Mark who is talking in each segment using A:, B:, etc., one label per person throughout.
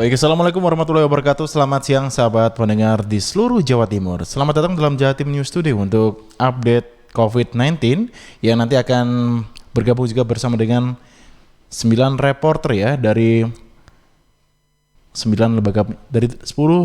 A: Baik, Assalamualaikum warahmatullahi wabarakatuh. Selamat siang sahabat pendengar di seluruh Jawa Timur. Selamat datang dalam Jatim News Today untuk update COVID-19 yang nanti akan bergabung juga bersama dengan 9 reporter ya dari 10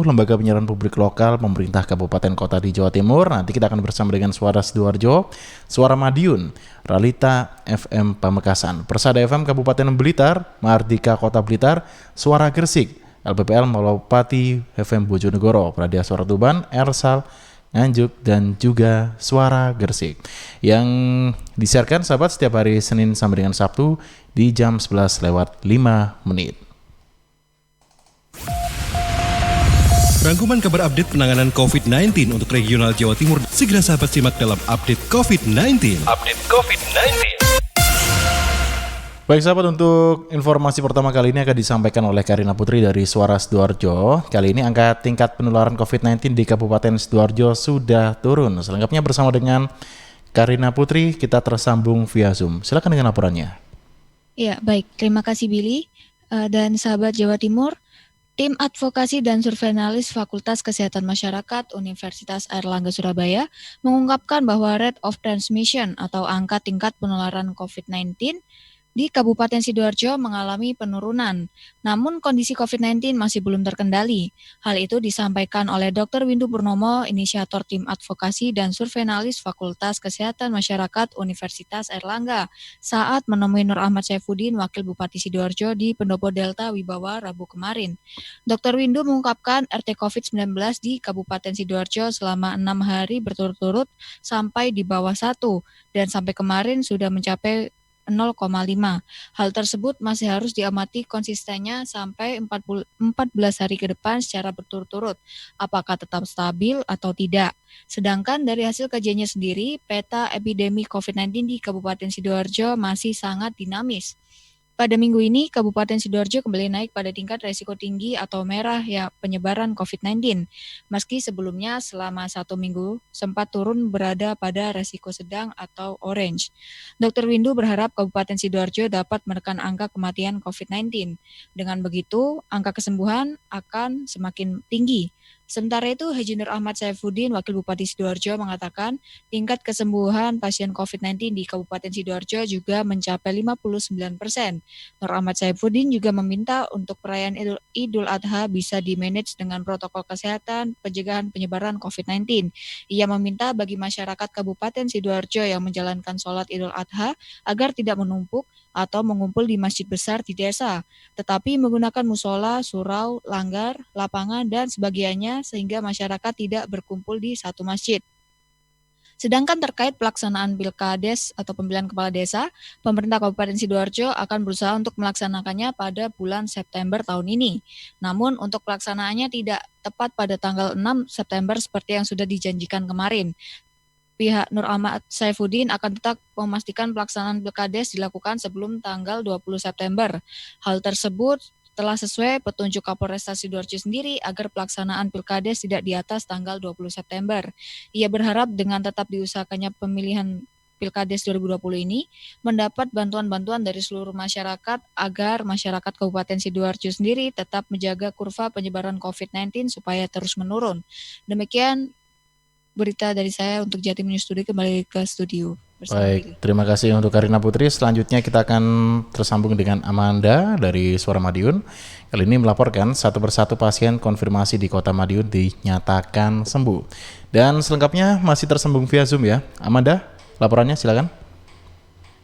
A: lembaga penyiaran publik lokal pemerintah kabupaten kota di Jawa Timur. Nanti kita akan bersama dengan Suara Sidoarjo, Suara Madiun, Realita FM Pamekasan, Persada FM Kabupaten Blitar, Mardika Kota Blitar, Suara Gresik, LPPL Malopati FM Bojonegoro, Pradia Suara Tuban, Ersal Nganjuk, dan juga Suara Gresik yang disiarkan sahabat setiap hari Senin sampai dengan Sabtu di jam 11:05.
B: Rangkuman kabar update penanganan COVID-19 untuk regional Jawa Timur segera sahabat simak dalam update COVID-19.
A: Baik sahabat, untuk informasi pertama kali ini akan disampaikan oleh Karina Putri dari Suara Sidoarjo. Kali ini angka tingkat penularan COVID-19 di Kabupaten Sidoarjo sudah turun. Selengkapnya bersama dengan Karina Putri, kita tersambung via Zoom. Silakan dengan laporannya.
C: Ya, baik. Terima kasih Billy dan sahabat Jawa Timur. Tim Advokasi dan Surveillance Fakultas Kesehatan Masyarakat Universitas Airlangga Surabaya mengungkapkan bahwa rate of transmission atau angka tingkat penularan COVID-19 di Kabupaten Sidoarjo mengalami penurunan. Namun kondisi COVID-19 masih belum terkendali. Hal itu disampaikan oleh Dr. Windu Purnomo, inisiator Tim Advokasi dan Surveillance Fakultas Kesehatan Masyarakat Universitas Airlangga, saat menemui Nur Ahmad Saifuddin, Wakil Bupati Sidoarjo di Pendopo Delta Wibawa Rabu kemarin. Dr. Windu mengungkapkan RT COVID-19 di Kabupaten Sidoarjo selama 6 hari berturut-turut sampai di bawah 1 dan sampai kemarin sudah mencapai 0,5. Hal tersebut masih harus diamati konsistennya sampai 14 hari ke depan secara berturut-turut, apakah tetap stabil atau tidak. Sedangkan dari hasil kajiannya sendiri, peta epidemi COVID-19 di Kabupaten Sidoarjo masih sangat dinamis. Pada minggu ini, Kabupaten Sidoarjo kembali naik pada tingkat risiko tinggi atau merah ya penyebaran COVID-19. Meski sebelumnya selama 1 minggu sempat turun berada pada risiko sedang atau orange. Dr. Windu berharap Kabupaten Sidoarjo dapat menekan angka kematian COVID-19. Dengan begitu, angka kesembuhan akan semakin tinggi. Sementara itu, Haji Nur Ahmad Saifuddin, Wakil Bupati Sidoarjo mengatakan tingkat kesembuhan pasien COVID-19 di Kabupaten Sidoarjo juga mencapai 59%. Nur Ahmad Saifuddin juga meminta untuk perayaan Idul Adha bisa dimanage dengan protokol kesehatan pencegahan penyebaran COVID-19. Ia meminta bagi masyarakat Kabupaten Sidoarjo yang menjalankan sholat Idul Adha agar tidak menumpuk atau mengumpul di masjid besar di desa, tetapi menggunakan musola, surau, langgar, lapangan, dan sebagainya sehingga masyarakat tidak berkumpul di satu masjid. Sedangkan terkait pelaksanaan Pilkades atau pemilihan kepala desa, pemerintah Kabupaten Sidoarjo akan berusaha untuk melaksanakannya pada bulan September tahun ini. Namun untuk pelaksanaannya tidak tepat pada tanggal 6 September seperti yang sudah dijanjikan kemarin. Pihak Nur Ahmad Saifuddin akan tetap memastikan pelaksanaan Pilkades dilakukan sebelum tanggal 20 September. Hal tersebut telah sesuai petunjuk Kapolresta Sidoarjo sendiri agar pelaksanaan Pilkades tidak di atas tanggal 20 September. Ia berharap dengan tetap diusahakannya pemilihan Pilkades 2020 ini mendapat bantuan-bantuan dari seluruh masyarakat agar masyarakat Kabupaten Sidoarjo sendiri tetap menjaga kurva penyebaran COVID-19 supaya terus menurun. Demikian berita dari saya untuk Jatim News Today, kembali ke studio.
A: Baik, terima kasih untuk Karina Putri. Selanjutnya kita akan tersambung dengan Amanda dari Suara Madiun. Kali ini melaporkan satu persatu pasien konfirmasi di Kota Madiun dinyatakan sembuh. Dan selengkapnya masih tersambung via Zoom ya. Amanda, laporannya silakan.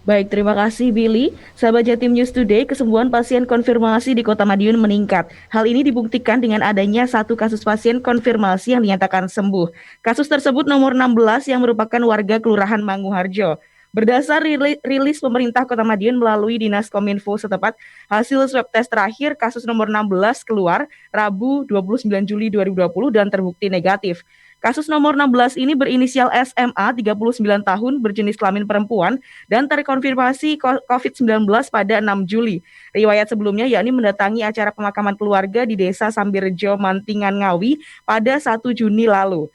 D: Baik, terima kasih Billy. Sahabat Jatim News Today, kesembuhan pasien konfirmasi di Kota Madiun meningkat. Hal ini dibuktikan dengan adanya satu kasus pasien konfirmasi yang dinyatakan sembuh. Kasus tersebut nomor 16 yang merupakan warga Kelurahan Manguharjo. Berdasar rilis pemerintah Kota Madiun melalui Dinas Kominfo setempat, hasil swab test terakhir kasus nomor 16 keluar Rabu 29 Juli 2020 dan terbukti negatif. Kasus nomor 16 ini berinisial SMA, 39 tahun, berjenis kelamin perempuan, dan terkonfirmasi COVID-19 pada 6 Juli. Riwayat sebelumnya yakni mendatangi acara pemakaman keluarga di Desa Sambirjo, Mantingan Ngawi pada 1 Juni lalu.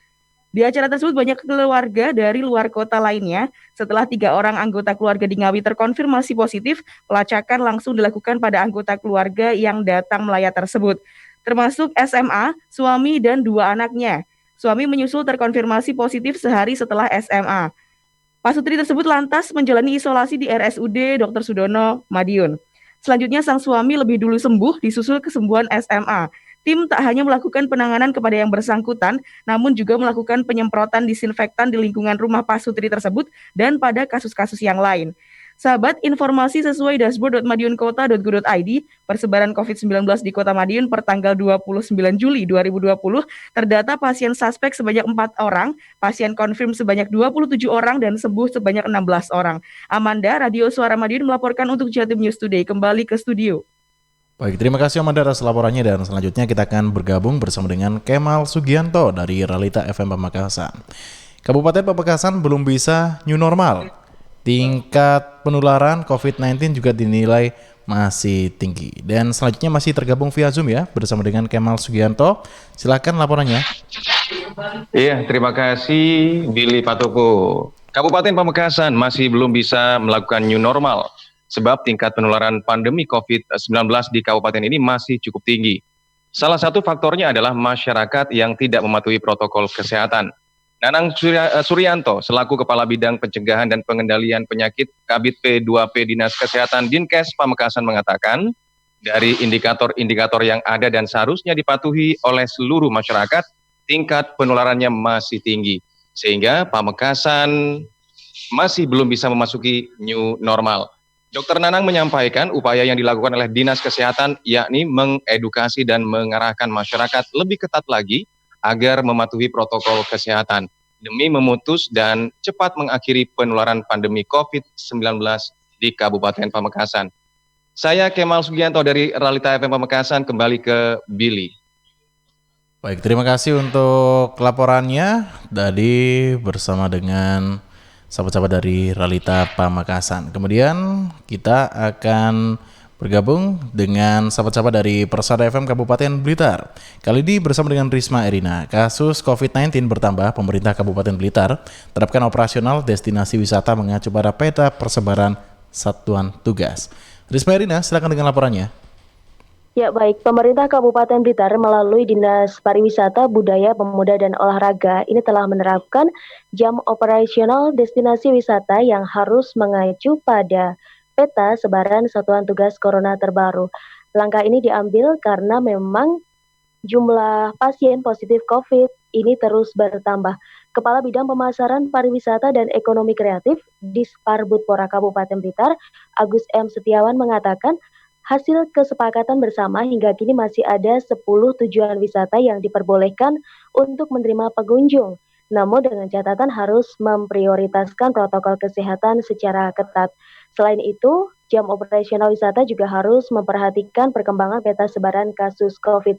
D: Di acara tersebut banyak keluarga dari luar kota lainnya. Setelah 3 orang anggota keluarga di Ngawi terkonfirmasi positif, pelacakan langsung dilakukan pada anggota keluarga yang datang melayat tersebut, termasuk SMA, suami dan 2 anaknya. Suami menyusul terkonfirmasi positif sehari setelah SMA. Pasutri tersebut lantas menjalani isolasi di RSUD Dr. Sudono, Madiun. Selanjutnya sang suami lebih dulu sembuh disusul kesembuhan SMA. Tim tak hanya melakukan penanganan kepada yang bersangkutan, namun juga melakukan penyemprotan disinfektan di lingkungan rumah Pasutri tersebut dan pada kasus-kasus yang lain. Sahabat, informasi sesuai dashboard.madiunkota.go.id, persebaran COVID-19 di Kota Madiun per tanggal 29 Juli 2020, terdata pasien suspek sebanyak 4 orang, pasien konfirm sebanyak 27 orang, dan sembuh sebanyak 16 orang. Amanda, Radio Suara Madiun melaporkan untuk Jatim News Today. Kembali ke studio.
A: Baik, terima kasih Amanda atas laporannya dan selanjutnya kita akan bergabung bersama dengan Kemal Sugianto dari Realita FM Pamekasan. Kabupaten Pamekasan belum bisa new normal. Tingkat penularan COVID-19 juga dinilai masih tinggi. Dan selanjutnya masih tergabung via Zoom ya bersama dengan Kemal Sugianto. Silakan laporannya.
E: Iya, terima kasih Billy Patopo. Kabupaten Pamekasan masih belum bisa melakukan new normal sebab tingkat penularan pandemi COVID-19 di kabupaten ini masih cukup tinggi. Salah satu faktornya adalah masyarakat yang tidak mematuhi protokol kesehatan. Nanang Suryanto selaku Kepala Bidang Pencegahan dan Pengendalian Penyakit Kabid P2P Dinas Kesehatan Dinkes Pamekasan mengatakan, dari indikator-indikator yang ada dan seharusnya dipatuhi oleh seluruh masyarakat, tingkat penularannya masih tinggi, sehingga Pamekasan masih belum bisa memasuki new normal. Dr. Nanang menyampaikan upaya yang dilakukan oleh Dinas Kesehatan yakni mengedukasi dan mengarahkan masyarakat lebih ketat lagi agar mematuhi protokol kesehatan demi memutus dan cepat mengakhiri penularan pandemi COVID-19 di Kabupaten Pamekasan. Saya Kemal Sugianto dari Realita FM Pamekasan, kembali ke Billy.
A: Baik, terima kasih untuk laporannya tadi bersama dengan sahabat-sahabat dari Realita Pamekasan. Kemudian kita akan bergabung dengan sahabat-sahabat dari Persada FM Kabupaten Blitar. Kali ini bersama dengan Risma Erina. Kasus COVID-19 bertambah, pemerintah Kabupaten Blitar terapkan operasional destinasi wisata mengacu pada peta persebaran satuan tugas. Risma Erina, silakan dengan laporannya.
F: Ya baik, pemerintah Kabupaten Blitar melalui Dinas Pariwisata, Budaya, Pemuda, dan Olahraga ini telah menerapkan jam operasional destinasi wisata yang harus mengacu pada peta sebaran satuan tugas corona terbaru. Langkah ini diambil karena memang jumlah pasien positif COVID ini terus bertambah. Kepala Bidang Pemasaran Pariwisata dan Ekonomi Kreatif Disparbudpora Kabupaten Blitar, Agus M. Setiawan mengatakan, hasil kesepakatan bersama hingga kini masih ada 10 tujuan wisata yang diperbolehkan untuk menerima pengunjung. Namun dengan catatan harus memprioritaskan protokol kesehatan secara ketat. Selain itu, jam operasional wisata juga harus memperhatikan perkembangan peta sebaran kasus COVID.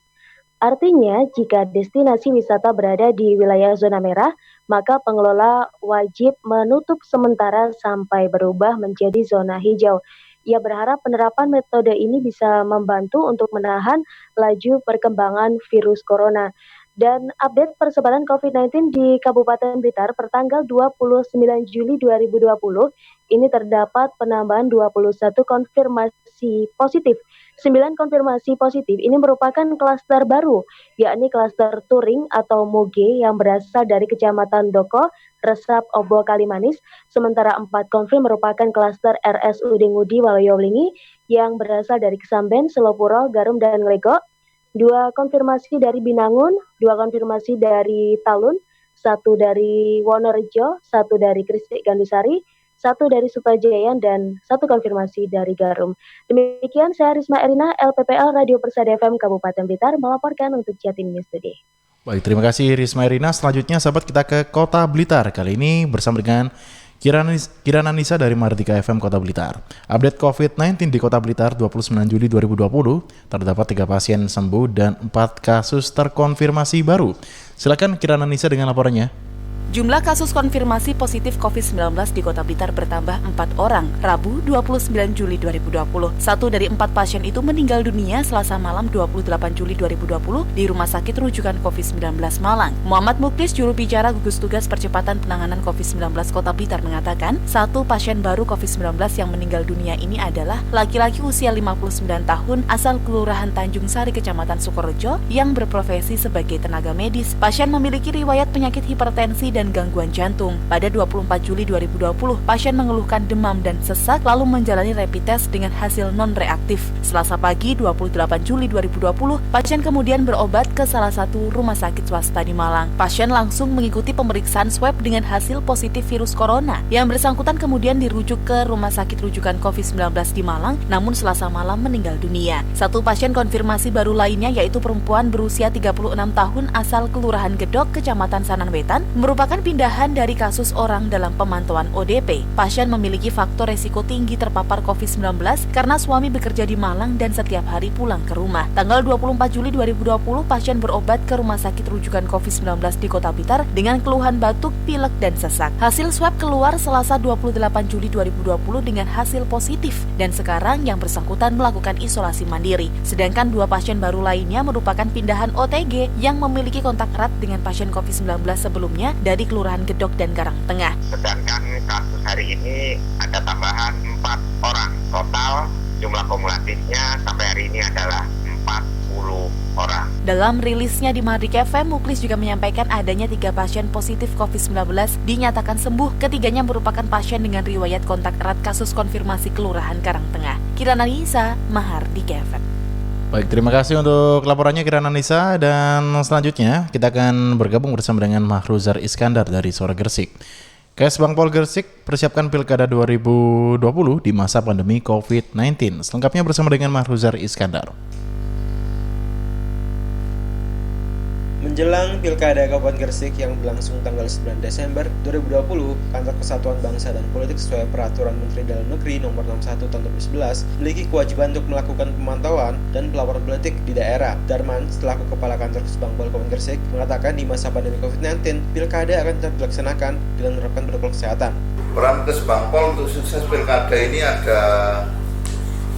F: Artinya, jika destinasi wisata berada di wilayah zona merah, maka pengelola wajib menutup sementara sampai berubah menjadi zona hijau. Ia berharap penerapan metode ini bisa membantu untuk menahan laju perkembangan virus corona. Dan update persebaran COVID-19 di Kabupaten Blitar pertanggal 29 Juli 2020, ini terdapat penambahan 21 konfirmasi positif. 9 konfirmasi positif ini merupakan klaster baru, yakni klaster touring atau Moge yang berasal dari Kecamatan Doko, Resap, Obo, Kalimanis. Sementara 4 konfirm merupakan klaster RSUD Ngudi, Waluyo-Wlingi yang berasal dari Kesamben, Selopuro, Garum, dan Nglego. 2 konfirmasi dari Binangun, 2 konfirmasi dari Talun, 1 dari Wonorejo, 1 dari Kristik Gandusari, 1 dari Sutojayan, dan 1 konfirmasi dari Garum. Demikian saya Risma Erina, LPPL Radio Persada FM Kabupaten Blitar melaporkan untuk Jatim News Today.
A: Baik, terima kasih Risma Erina. Selanjutnya sahabat kita ke Kota Blitar. Kali ini bersama dengan Kirana Nisa dari Mardika FM Kota Blitar. Update COVID-19 di Kota Blitar 29 Juli 2020, terdapat 3 pasien sembuh dan 4 kasus terkonfirmasi baru. Silakan Kirana Nisa dengan laporannya.
G: Jumlah kasus konfirmasi positif COVID-19 di Kota Blitar bertambah 4 orang, Rabu 29 Juli 2020. 1 dari 4 pasien itu meninggal dunia Selasa malam 28 Juli 2020 di Rumah Sakit Rujukan COVID-19 Malang. Muhammad Muklis, juru bicara gugus tugas percepatan penanganan COVID-19 Kota Blitar mengatakan, 1 pasien baru COVID-19 yang meninggal dunia ini adalah laki-laki usia 59 tahun asal Kelurahan Tanjung Sari, Kecamatan Sukorejo yang berprofesi sebagai tenaga medis. Pasien memiliki riwayat penyakit hipertensi dan gangguan jantung. Pada 24 Juli 2020, pasien mengeluhkan demam dan sesak lalu menjalani rapid test dengan hasil non-reaktif. Selasa pagi 28 Juli 2020, pasien kemudian berobat ke salah satu rumah sakit swasta di Malang. Pasien langsung mengikuti pemeriksaan swab dengan hasil positif virus corona. Yang bersangkutan kemudian dirujuk ke rumah sakit rujukan COVID-19 di Malang, namun Selasa malam meninggal dunia. 1 pasien konfirmasi baru lainnya yaitu perempuan berusia 36 tahun asal Kelurahan Gedok, Kecamatan Sananwetan, merupakan pindahan dari kasus orang dalam pemantauan ODP. Pasien memiliki faktor resiko tinggi terpapar COVID-19 karena suami bekerja di Malang dan setiap hari pulang ke rumah. Tanggal 24 Juli 2020, pasien berobat ke rumah sakit rujukan COVID-19 di Kota Blitar dengan keluhan batuk, pilek, dan sesak. Hasil swab keluar Selasa 28 Juli 2020 dengan hasil positif dan sekarang yang bersangkutan melakukan isolasi mandiri. Sedangkan 2 pasien baru lainnya merupakan pindahan OTG yang memiliki kontak erat dengan pasien COVID-19 sebelumnya dari Kelurahan Gedok dan Karangtengah.
H: Sedangkan kasus hari ini ada tambahan 4 orang. Total jumlah kumulatifnya sampai hari ini adalah 40 orang.
G: Dalam rilisnya di Mardika FM, Muklis juga menyampaikan adanya 3 pasien positif COVID-19 dinyatakan sembuh. Ketiganya merupakan pasien dengan riwayat kontak erat kasus konfirmasi Kelurahan Karangtengah. Kirana Nisa, Mahardika FM.
A: Baik, terima kasih untuk laporannya Kirana Nisa. Dan selanjutnya kita akan bergabung bersama dengan Mahruzar Iskandar dari Suara Gresik. KS Bangpol Gresik persiapkan Pilkada 2020 di masa pandemi COVID-19. Selengkapnya bersama dengan Mahruzar Iskandar.
I: Menjelang Pilkada Kabupaten Gresik yang berlangsung tanggal 9 Desember 2020, Kantor Kesatuan Bangsa dan Politik sesuai Peraturan Menteri Dalam Negeri Nomor 61 Tahun 2011 memiliki kewajiban untuk melakukan pemantauan dan pelaporan politik di daerah. Darman, selaku Kepala Kantor Kesbangpol Kabupaten Gresik, mengatakan di masa pandemi COVID-19, Pilkada akan tetap dilaksanakan dengan menerapkan protokol kesehatan.
J: Peran Kesbangpol untuk sukses Pilkada ini ada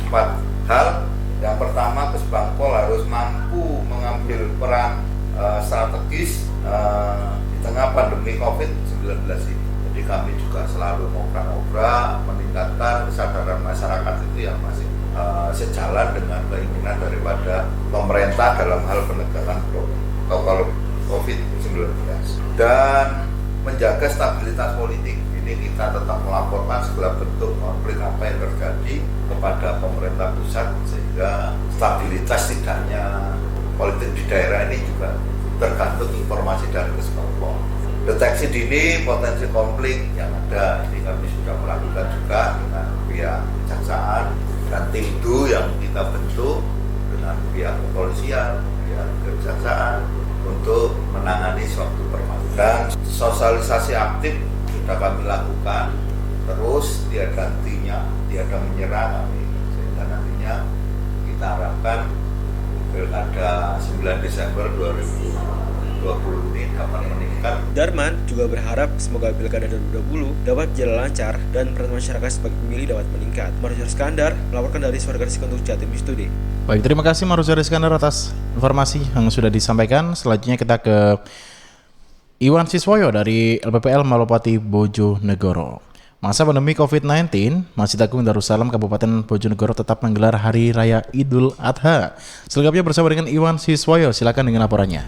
J: 4 hal. Yang pertama, Kesbangpol harus mampu mengambil peran strategis di tengah pandemi COVID-19 ini. Jadi kami juga selalu ngobrol-ngobrol meningkatkan kesadaran masyarakat itu yang masih sejalan dengan keinginan daripada pemerintah dalam hal penegakan protokol COVID-19 dan menjaga stabilitas politik. Ini kita tetap melaporkan segala bentuk konflik apa yang terjadi kepada pemerintah pusat sehingga stabilitas tidaknya politik di daerah ini juga tergantung informasi dari Kesbangpol. Deteksi dini potensi konflik yang ada ini kami sudah melakukan juga dengan pihak kejaksaan dan tim DU yang kita bentuk dengan pihak kepolisian, pihak kejaksaan untuk menangani suatu permasalahan. Dan sosialisasi aktif sudah kami lakukan terus tiada hentinya, tiada menyerah kami sehingga nantinya kita harapkan Pilkada 9 Desember 2020 ini dapat meningkat.
I: Darman juga berharap semoga Pilkada 2020 dapat berjalan lancar dan peran masyarakat sebagai pemilih dapat meningkat. Mahruzar Iskandar melaporkan dari Suara Gresik untuk Jatim News Today.
A: Baik, terima kasih Mahruzar Iskandar atas informasi yang sudah disampaikan. Selanjutnya kita ke Iwan Siswoyo dari LPPL Malopati Bojonegoro. Masa pandemi COVID-19, Masjid Agung Darussalam Kabupaten Bojonegoro tetap menggelar Hari Raya Idul Adha. Selengkapnya bersama dengan Iwan Siswoyo, silakan dengan laporannya.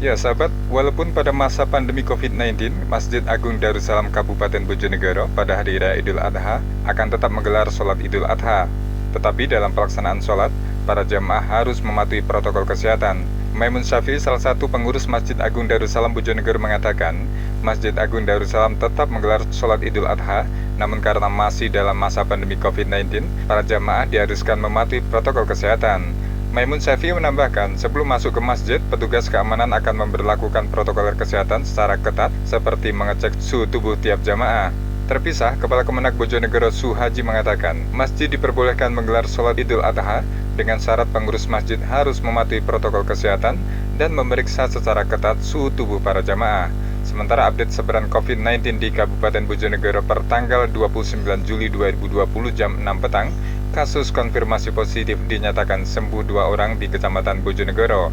K: Ya sahabat, walaupun pada masa pandemi COVID-19, Masjid Agung Darussalam Kabupaten Bojonegoro pada Hari Raya Idul Adha akan tetap menggelar sholat Idul Adha. Tetapi dalam pelaksanaan sholat, para jamaah harus mematuhi protokol kesehatan. Maimun Syafi'i, salah satu pengurus Masjid Agung Darussalam Bojonegoro mengatakan, Masjid Agung Darussalam tetap menggelar sholat Idul Adha, namun karena masih dalam masa pandemi COVID-19, para jamaah diharuskan mematuhi protokol kesehatan. Maimun Syafi'i menambahkan, sebelum masuk ke masjid, petugas keamanan akan memberlakukan protokol kesehatan secara ketat, seperti mengecek suhu tubuh tiap jamaah. Terpisah, Kepala Kemenak Bojonegoro Suhaji mengatakan, masjid diperbolehkan menggelar sholat Idul Adha dengan syarat pengurus masjid harus mematuhi protokol kesehatan dan memeriksa secara ketat suhu tubuh para jamaah. Sementara update sebaran COVID-19 di Kabupaten Bojonegoro per tanggal 29 Juli 2020 jam 6 petang, kasus konfirmasi positif dinyatakan sembuh 2 orang di Kecamatan Bojonegoro.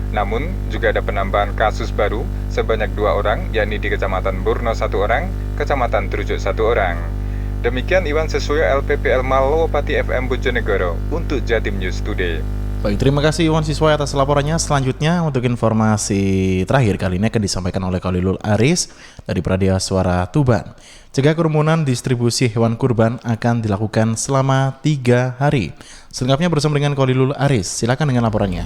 K: Namun, juga ada penambahan kasus baru sebanyak 2 orang, yakni di Kecamatan Burno 1 orang, Kecamatan Trujuk 1 orang. Demikian Iwan Sesuyo LPPL Malowapati FM Bojonegoro untuk Jatim News Today.
A: Baik, terima kasih Iwan Siswa atas laporannya. Selanjutnya untuk informasi terakhir kali ini akan disampaikan oleh Khalilul Aris dari Pradia Suara Tuban. Cegah kerumunan distribusi hewan kurban akan dilakukan selama 3 hari. Selengkapnya bersama dengan Khalilul Aris. Silakan dengan laporannya.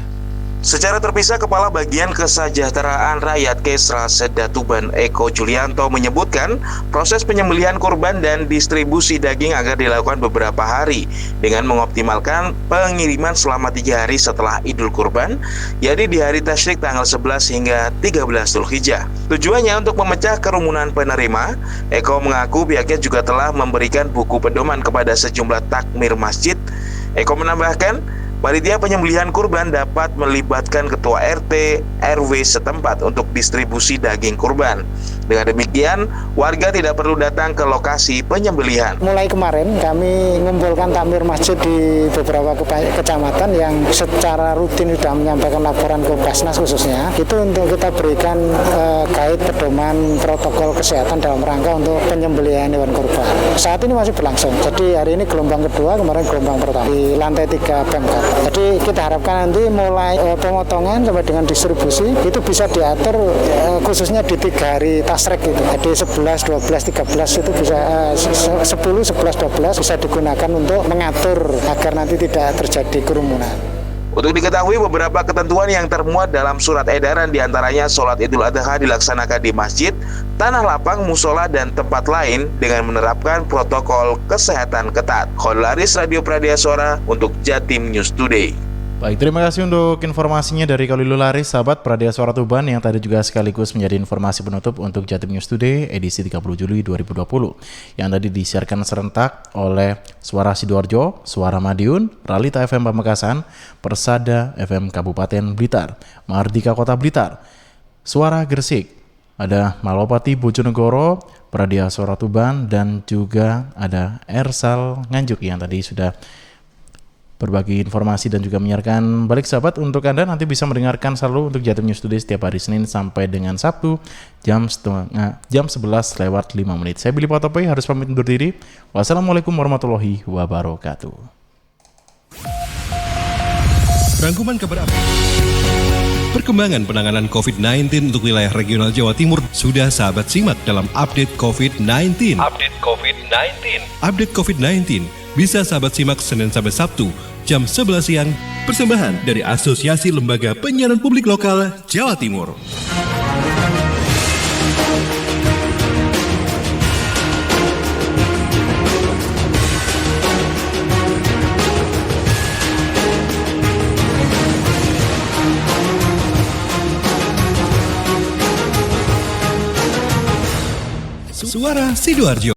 L: Secara terpisah, Kepala Bagian Kesejahteraan Rakyat Kesra Seda Tuban Eko Julianto menyebutkan proses penyembelihan kurban dan distribusi daging akan dilakukan beberapa hari dengan mengoptimalkan pengiriman selama 3 hari setelah Idul Kurban, yakni di hari Tasyrik tanggal 11 hingga 13 Dzulhijjah. Tujuannya untuk memecah kerumunan penerima. Eko mengaku pihaknya juga telah memberikan buku pedoman kepada sejumlah takmir masjid. Eko menambahkan, panitia penyembelihan kurban dapat melibatkan ketua RT, RW setempat untuk distribusi daging kurban. Dengan demikian, warga tidak perlu datang ke lokasi penyembelihan.
M: Mulai kemarin kami mengumpulkan takmir masjid di beberapa kecamatan yang secara rutin sudah menyampaikan laporan ke Basnas khususnya. Itu untuk kita berikan kait pedoman protokol kesehatan dalam rangka untuk penyembelihan hewan kurban. Saat ini masih berlangsung. Jadi hari ini gelombang kedua, kemarin gelombang pertama di lantai 3 Pemkab. Jadi kita harapkan nanti mulai pemotongan sampai dengan distribusi itu bisa diatur khususnya di 3 hari tasrek itu. Jadi 11, 12, 13 itu bisa 10, 11, 12 bisa digunakan untuk mengatur agar nanti tidak terjadi kerumunan.
L: Untuk diketahui, beberapa ketentuan yang termuat dalam surat edaran diantaranya sholat Idul Adha dilaksanakan di masjid, tanah lapang, musola, dan tempat lain dengan menerapkan protokol kesehatan ketat. Khalilul Aris, Radio Pradia Suara untuk Jatim News Today.
A: Baik, terima kasih untuk informasinya dari Khalilul Aris, sahabat Pradia Suara Tuban, yang tadi juga sekaligus menjadi informasi penutup untuk Jatim News Today edisi 30 Juli 2020 yang tadi disiarkan serentak oleh Suara Sidoarjo, Suara Madiun, Ralita FM Pamekasan, Persada FM Kabupaten Blitar, Mardika Kota Blitar, Suara Gresik, ada Malowapati Bojonegoro, Pradia Suara Tuban, dan juga ada Ersal Nganjuk yang tadi sudah berbagi informasi dan juga menyiarkan balik, sahabat. Untuk Anda nanti bisa mendengarkan selalu untuk Jatim News Today setiap hari Senin sampai dengan Sabtu jam 11 lewat 5 menit. Saya Billy Patopoy harus pamit undur diri. Wassalamualaikum warahmatullahi wabarakatuh.
B: Rangkuman kabar perkembangan penanganan COVID-19 untuk wilayah regional Jawa Timur sudah sahabat simak dalam update COVID-19. Update COVID-19 bisa sahabat simak Senin sampai Sabtu jam 11 siang. Persembahan dari Asosiasi Lembaga Penyiaran Publik Lokal Jawa Timur. Suara Sidoarjo.